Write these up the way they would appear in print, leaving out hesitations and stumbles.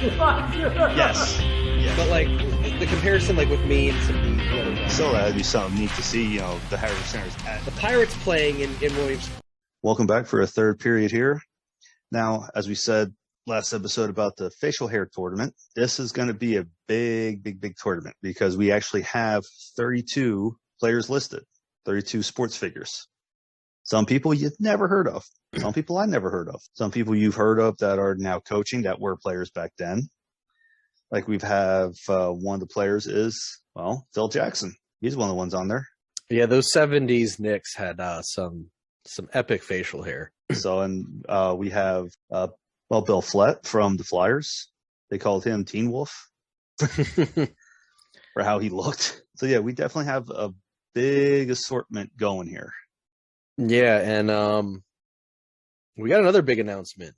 Yes. Yeah. But like the comparison, like with me and some of the other guys. So that'd be something neat to see, the Harris Centers The Pirates playing in Williams. Welcome back for a third period here. Now, as we said last episode about the facial hair tournament, this is going to be a big tournament because we actually have 32 players listed, 32 sports figures. Some people you've never heard of. Some people I never heard of. Some people you've heard of that are now coaching that were players back then. Like one of the players is, Phil Jackson. He's one of the ones on there. Yeah, those 70s Knicks had some epic facial hair. So, and we have, Bill Flett from the Flyers. They called him Teen Wolf for how he looked. So, yeah, we definitely have a big assortment going here. Yeah, and we got another big announcement.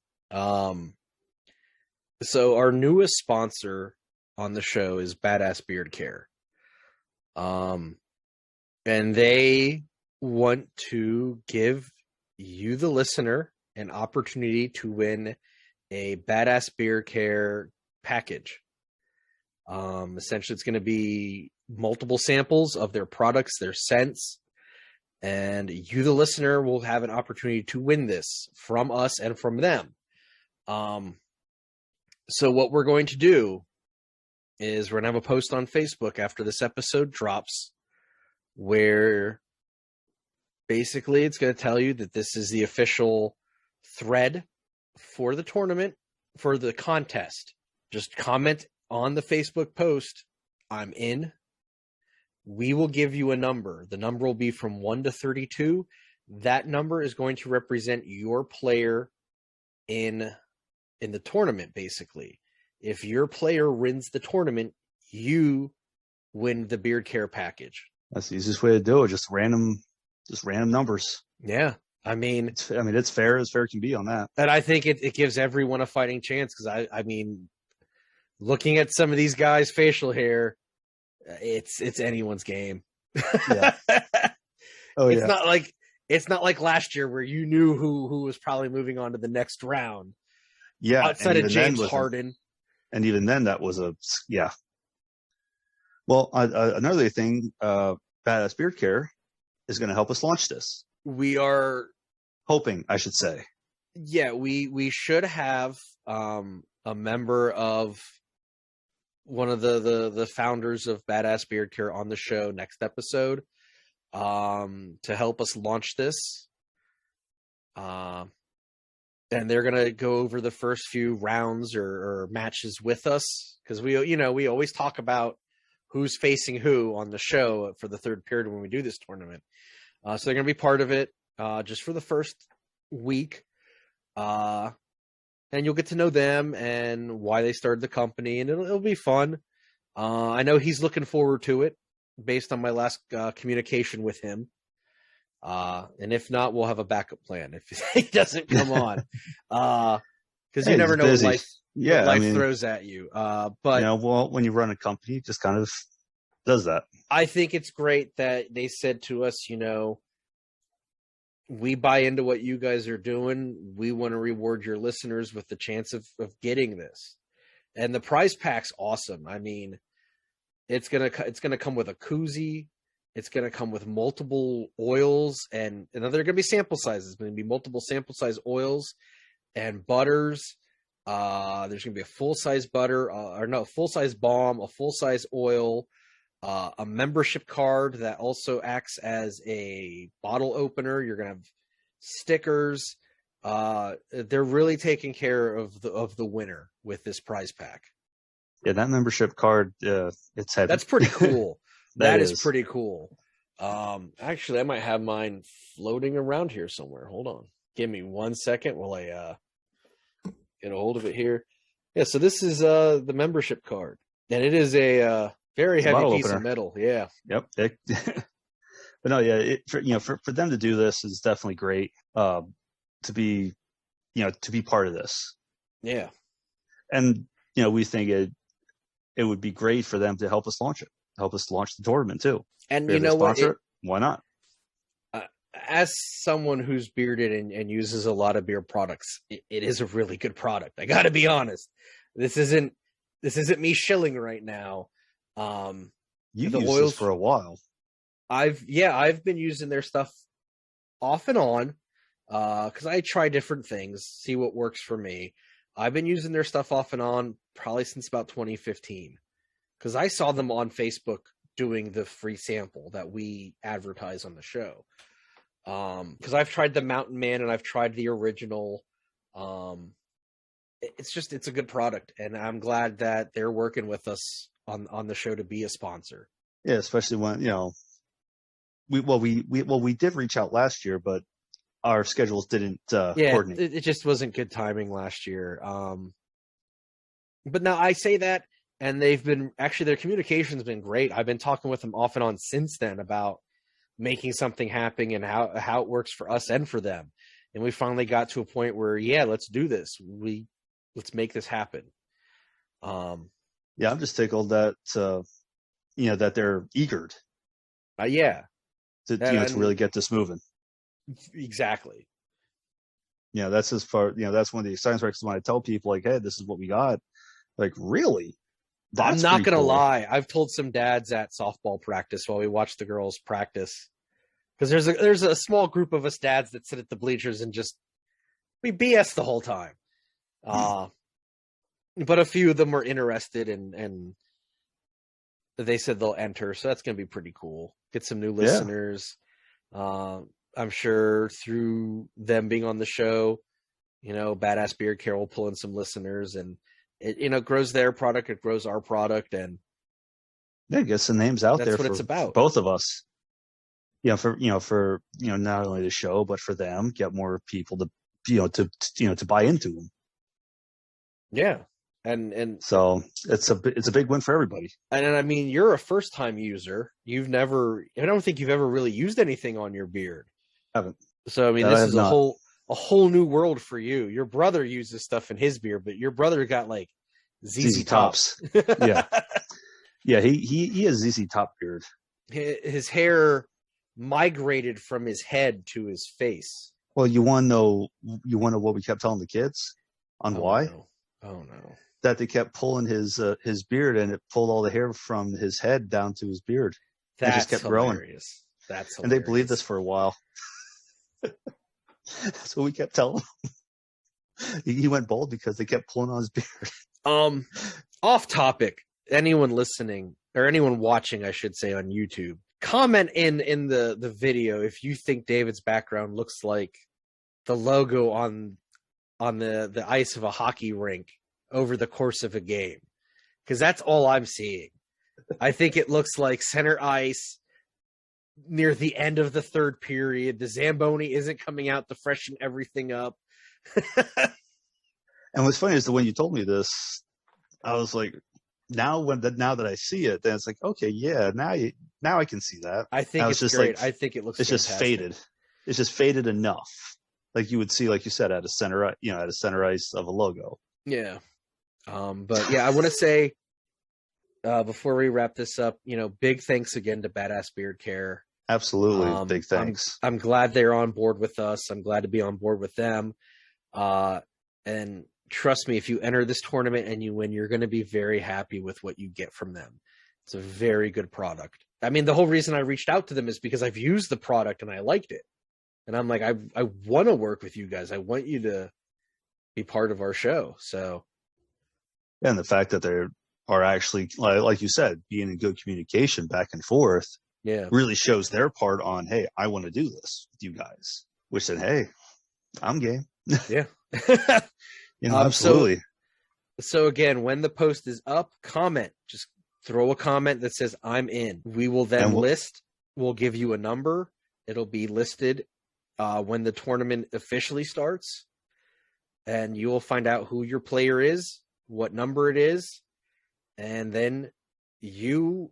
So our newest sponsor on the show is Badass Beard Care. And they want to give you, the listener, an opportunity to win a Badass Beard Care package. Essentially, it's going to be multiple samples of their products, their scents, and you, the listener, will have an opportunity to win this from us and from them. So what we're going to do is we're going to have a post on Facebook after this episode drops where basically it's going to tell you that this is the official thread for the tournament, for the contest. Just comment on the Facebook post, I'm in. We will give you a number. The number will be from 1 to 32. That number is going to represent your player in the tournament, basically. If your player wins the tournament, you win the beard care package. That's the easiest way to do it. Just random numbers. Yeah. It's fair as fair can be on that. And I think it gives everyone a fighting chance because I mean, looking at some of these guys' facial hair, it's anyone's game. Yeah. Oh, it's not like last year where you knew who was probably moving on to the next round. Yeah. Outside of James Harden. And even then that was yeah. Well, another thing, Badass Beard Care is going to help us launch this. We are hoping, I should say. Yeah, we should have a member of one of the founders of Badass Beard Care on the show next episode to help us launch this. And they're going to go over the first few rounds or matches with us because we always talk about who's facing who on the show for the third period when we do this tournament. So they're going to be part of it just for the first week. And you'll get to know them and why they started the company, and it'll be fun. I know he's looking forward to it based on my last communication with him. And if not, we'll have a backup plan if he doesn't come on. Because you never know what life throws at you. But when you run a company, it just kind of does that. I think it's great that they said to us, we buy into what you guys are doing. We want to reward your listeners with the chance of getting this. And the prize pack's awesome. I mean, it's gonna come with a koozie. It's gonna come with multiple oils, and there are gonna be sample sizes. There's gonna be multiple sample size oils and butters. There's gonna be a full size butter, full size balm, a full size oil, a membership card that also acts as a bottle opener. You're gonna have stickers. They're really taking care of the winner with this prize pack. Yeah, that membership card, it's heavy. That's pretty cool. That is pretty cool. Actually, I might have mine floating around here somewhere. Hold on. Give me 1 second while I get a hold of it here. Yeah, so this is the membership card. And it is a very heavy piece of metal. Yeah. Yep. But no, yeah, for them to do this is definitely great. To be part of this. Yeah. And we think it would be great for them to help us launch it. Help us launch the tournament too. And you know what? Why not? As someone who's bearded and uses a lot of beard products, it is a really good product. I got to be honest. This isn't me shilling right now. You the used oils this for a while. I've been using their stuff off and on, because I try different things, see what works for me. I've been using their stuff off and on probably since about 2015, because I saw them on Facebook doing the free sample that we advertise on the show. Because I've tried the Mountain Man and I've tried the original. It's a good product, and I'm glad that they're working with us on the show to be a sponsor. Yeah, especially when, we did reach out last year, but our schedules didn't coordinate. It just wasn't good timing last year. But now I say that, and their communication's been great. I've been talking with them off and on since then about making something happen and how it works for us and for them. And we finally got to a point where, let's do this. Let's make this happen. I'm just tickled that that they're eager. To really get this moving. Exactly. Yeah, that's as far. That's one of the exciting parts when I tell people, like, "Hey, this is what we got." Like, really? I'm not gonna lie. I've told some dads at softball practice while we watch the girls practice, because there's a small group of us dads that sit at the bleachers and we BS the whole time. But a few of them were interested, and they said they'll enter, so that's gonna be pretty cool. Get some new listeners. I'm sure through them being on the show, Badass Beard Care will pull in some listeners, and it grows their product, it grows our product, and gets the names out there. That's what it's about. Both of us. For not only the show but for them, get more people to buy into them. Yeah. And so it's a big win for everybody. And I mean, you're a first time user. I don't think you've ever really used anything on your beard. I haven't. So I mean, this is a whole new world for you. Your brother uses stuff in his beard, but your brother got like ZZ Tops. Yeah, he has ZZ Top beard. His hair migrated from his head to his face. Well, you want to know what we kept telling the kids on why? No. Oh no. That they kept pulling his beard, and it pulled all the hair from his head down to his beard. It just kept growing. That's hilarious. And they believed this for a while. So we kept telling him. He went bald because they kept pulling on his beard. Off topic. Anyone listening, or anyone watching, I should say, on YouTube, comment in the video if you think David's background looks like the logo on the ice of a hockey rink over the course of a game, because that's all I'm seeing. I think it looks like center ice near the end of the third period. The Zamboni isn't coming out to freshen everything up. And what's funny is that when you told me this, I was like, now that I see it, then it's like, okay, yeah, now I can see that. I think it's just great. I think it looks. It's fantastic. just faded. It's just faded enough, like you would see, like you said, at a center ice of a logo. Yeah. But yeah, I want to say, before we wrap this up, big thanks again to Badass Beard Care. Absolutely. Big thanks. I'm glad they're on board with us. I'm glad to be on board with them. And trust me, if you enter this tournament and you win, you're going to be very happy with what you get from them. It's a very good product. I mean, the whole reason I reached out to them is because I've used the product and I liked it. And I'm like, I want to work with you guys. I want you to be part of our show. So. Yeah, and the fact that they are actually, like you said, being in good communication back and forth, really shows their part on, hey, I want to do this with you guys. Which said, hey, I'm game. Yeah. Absolutely. So again, when the post is up, comment. Just throw a comment that says, I'm in. We will then list. We'll give you a number. It'll be listed when the tournament officially starts. And you will find out who your player is, what number it is, and then you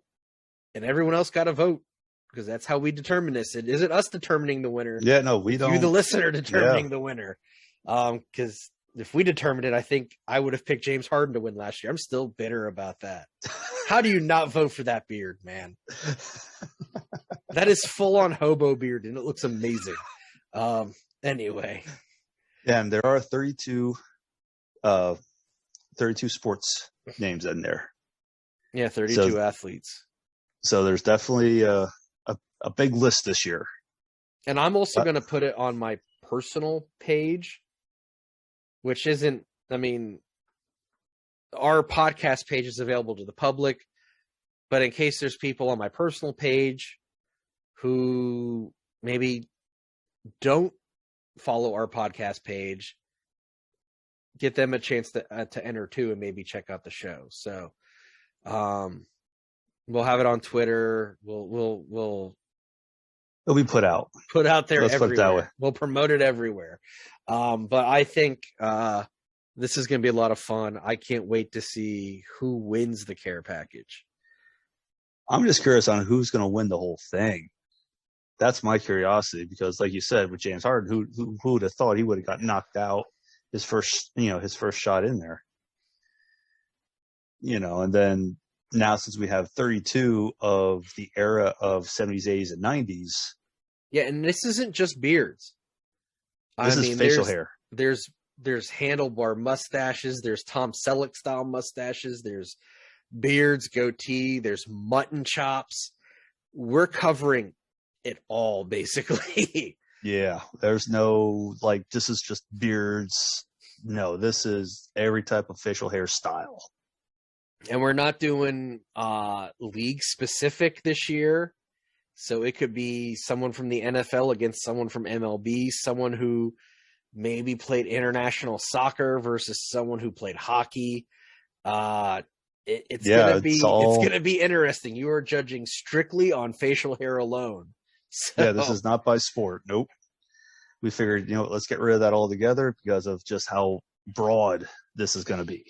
and everyone else got to vote, because that's how we determine this. It isn't us determining the winner. Yeah, no, we don't. You, the listener, determining the winner. Because if we determined it, I think I would have picked James Harden to win last year. I'm still bitter about that. How do you not vote for that beard, man? That is full on hobo beard, and it looks amazing. Anyway. Yeah, and there are 32 32 sports names in there. Yeah, 32 athletes. So there's definitely a big list this year. And I'm also going to put it on my personal page, which isn't, I mean, our podcast page is available to the public, but in case there's people on my personal page who maybe don't follow our podcast page, get them a chance to enter too and maybe check out the show. So we'll have it on Twitter. We'll It'll be put out there. Let's everywhere. put it that way. We'll promote it everywhere. But I think this is going to be a lot of fun. I can't wait to see who wins the care package. I'm just curious on who's going to win the whole thing. That's my curiosity, because like you said, with James Harden, who would have thought he would have got knocked out his first shot in there, and then now since we have 32 of the era of 70s, 80s, and 90s. Yeah, and this isn't just beards. This is facial hair. There's handlebar mustaches. There's Tom Selleck style mustaches. There's beards, goatee. There's mutton chops. We're covering it all, basically. Yeah, there's no this is just beards. No, this is every type of facial hair style. And we're not doing league specific this year. So it could be someone from the NFL against someone from MLB, someone who maybe played international soccer versus someone who played hockey. It's gonna be interesting. You are judging strictly on facial hair alone. So, yeah, this is not by sport. Nope. We figured, let's get rid of that altogether because of just how broad this is going to be.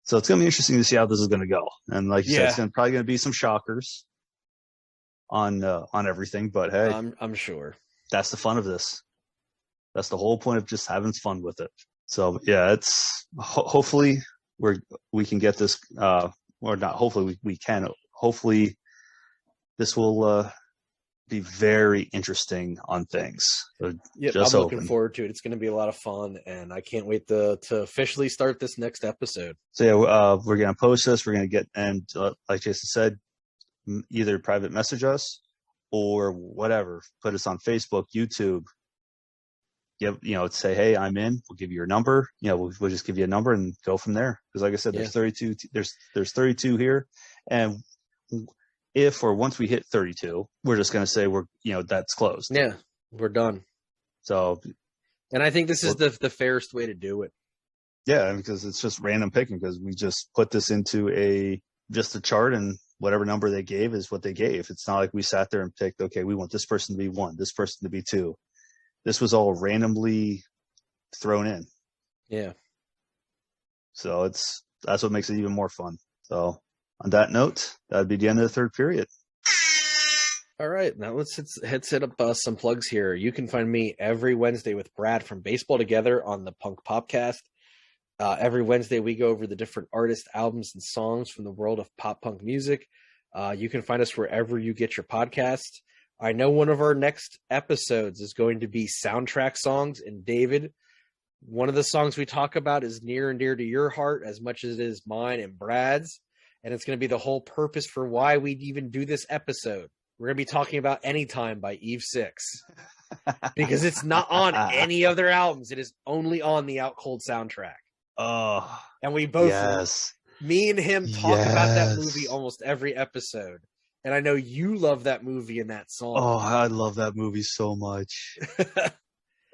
So it's going to be interesting to see how this is going to go. And like you said, it's probably going to be some shockers on everything. But hey, I'm sure that's the fun of this. That's the whole point of just having fun with it. So yeah, it's hopefully we can get this, or not. Hopefully we can. Hopefully this will be very interesting on things. So I'm looking forward to it. It's going to be a lot of fun, and I can't wait to officially start this next episode. So yeah, we're going to post this. We're going to get, and like Jason said, either private message us or whatever. Put us on Facebook, YouTube. Say, hey, I'm in. We'll give you your number. We'll just give you a number and go from there. Because like I said, there's 32. There's 32 here, and once we hit 32, we're just going to say that's closed. Yeah, we're done. So, and I think this is the fairest way to do it. Yeah, because it's just random picking, because we just put this into just a chart, and whatever number they gave is what they gave. It's not like we sat there and picked, okay, we want this person to be 1, this person to be 2. This was all randomly thrown in. Yeah. So that's what makes it even more fun. So on that note, that would be the end of the third period. All right, now let's hit up some plugs here. You can find me every Wednesday with Brad from Baseball Together on the Punk Popcast. Every Wednesday, we go over the different artists, albums, and songs from the world of pop punk music. You can find us wherever you get your podcast. I know one of our next episodes is going to be soundtrack songs. And David, one of the songs we talk about is near and dear to your heart as much as it is mine and Brad's. And it's going to be the whole purpose for why we even do this episode. We're going to be talking about Anytime by Eve 6. Because it's not on any of their albums. It is only on the Out Cold soundtrack. Oh. And we both, me and him, talk about that movie almost every episode. And I know you love that movie and that song. Oh, I love that movie so much.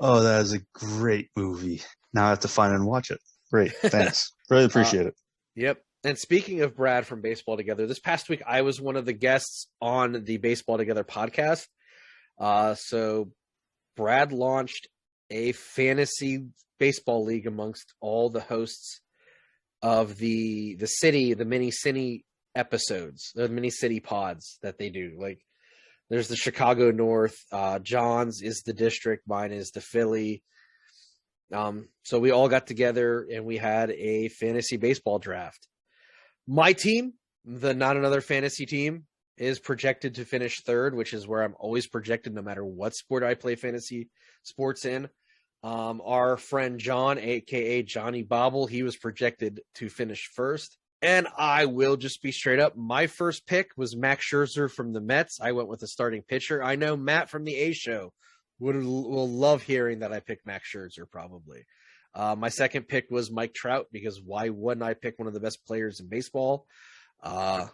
Oh, that is a great movie. Now I have to find it and watch it. Great. Thanks. Really appreciate it. Yep. And speaking of Brad from Baseball Together, this past week I was one of the guests on the Baseball Together podcast. So Brad launched a fantasy baseball league amongst all the hosts of the mini city episodes, the mini city pods that they do. Like there's the Chicago North, John's is the district, mine is the Philly. So we all got together and we had a fantasy baseball draft. My team, the Not Another Fantasy team, is projected to finish third, which is where I'm always projected no matter what sport I play fantasy sports in. Our friend John, aka Johnny Bobble, he was projected to finish first. And I will just be straight up. My first pick was Max Scherzer from the Mets. I went with a starting pitcher. I know Matt from the A Show will love hearing that I picked Max Scherzer, probably. My second pick was Mike Trout, because why wouldn't I pick one of the best players in baseball? I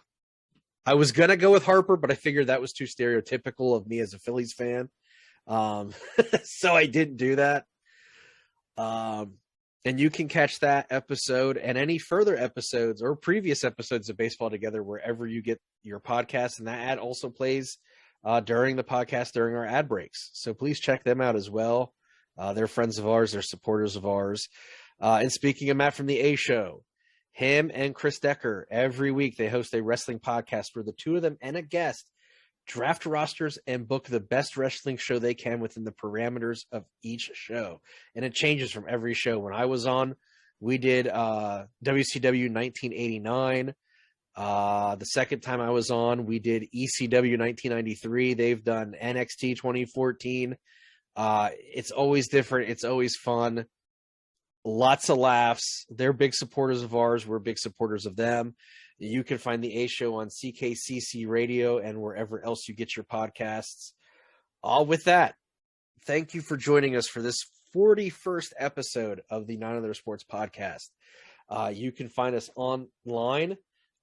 was going to go with Harper, but I figured that was too stereotypical of me as a Phillies fan. So I didn't do that. And you can catch that episode and any further episodes or previous episodes of Baseball Together wherever you get your podcast. And that ad also plays during the podcast, during our ad breaks. So please check them out as well. They're friends of ours. They're supporters of ours. And speaking of Matt from the A Show, him and Chris Decker, every week they host a wrestling podcast where the two of them and a guest draft rosters and book the best wrestling show they can within the parameters of each show. And it changes from every show. When I was on, we did WCW 1989. The second time I was on, we did ECW 1993. They've done NXT 2014. It's always different. It's always fun. Lots of laughs. They're big supporters of ours. We're big supporters of them. You can find the A Show on CKCC Radio and wherever else you get your podcasts. With that, thank you for joining us for this 41st episode of the Nine Other Sports Podcast. You can find us online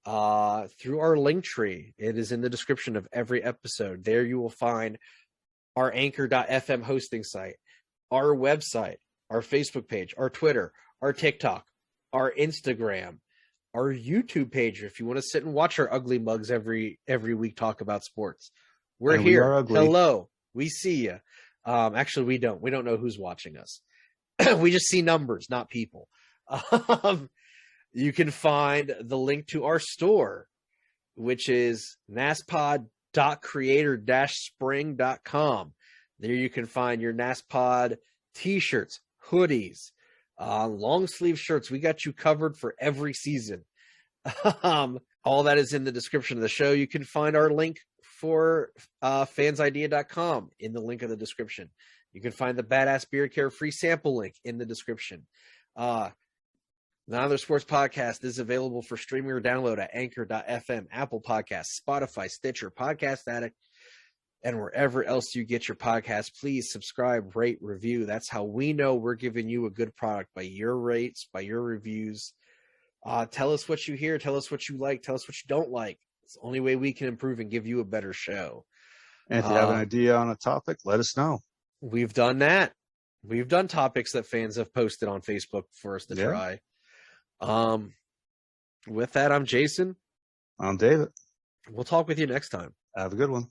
through our link tree. It is in the description of every episode. There you will find our Anchor.fm hosting site, our website, our Facebook page, our Twitter, our TikTok, our Instagram, our YouTube page, if you want to sit and watch our ugly mugs every week talk about sports. We're and here. Hello. We see you. Actually, we don't. We don't know who's watching us. We just see numbers, not people. You can find the link to our store, which is naspod.creator-spring.com. There you can find your NASPOD t-shirts, hoodies, long sleeve shirts. We got you covered for every season. All that is in the description of the show. You can find our link for fansidea.com in the link of the description. You can find the Badass Beard Care free sample link in the description. The Other Sports Podcast is available for streaming or download at Anchor.fm, Apple Podcasts, Spotify, Stitcher, Podcast Addict, and wherever else you get your podcasts. Please subscribe, rate, review. That's how we know we're giving you a good product, by your rates, by your reviews. Tell us what you hear. Tell us what you like. Tell us what you don't like. It's the only way we can improve and give you a better show. And if you have an idea on a topic, let us know. We've done that. We've done topics that fans have posted on Facebook for us to try. With that, I'm Jason. I'm David. We'll talk with you next time. Have a good one.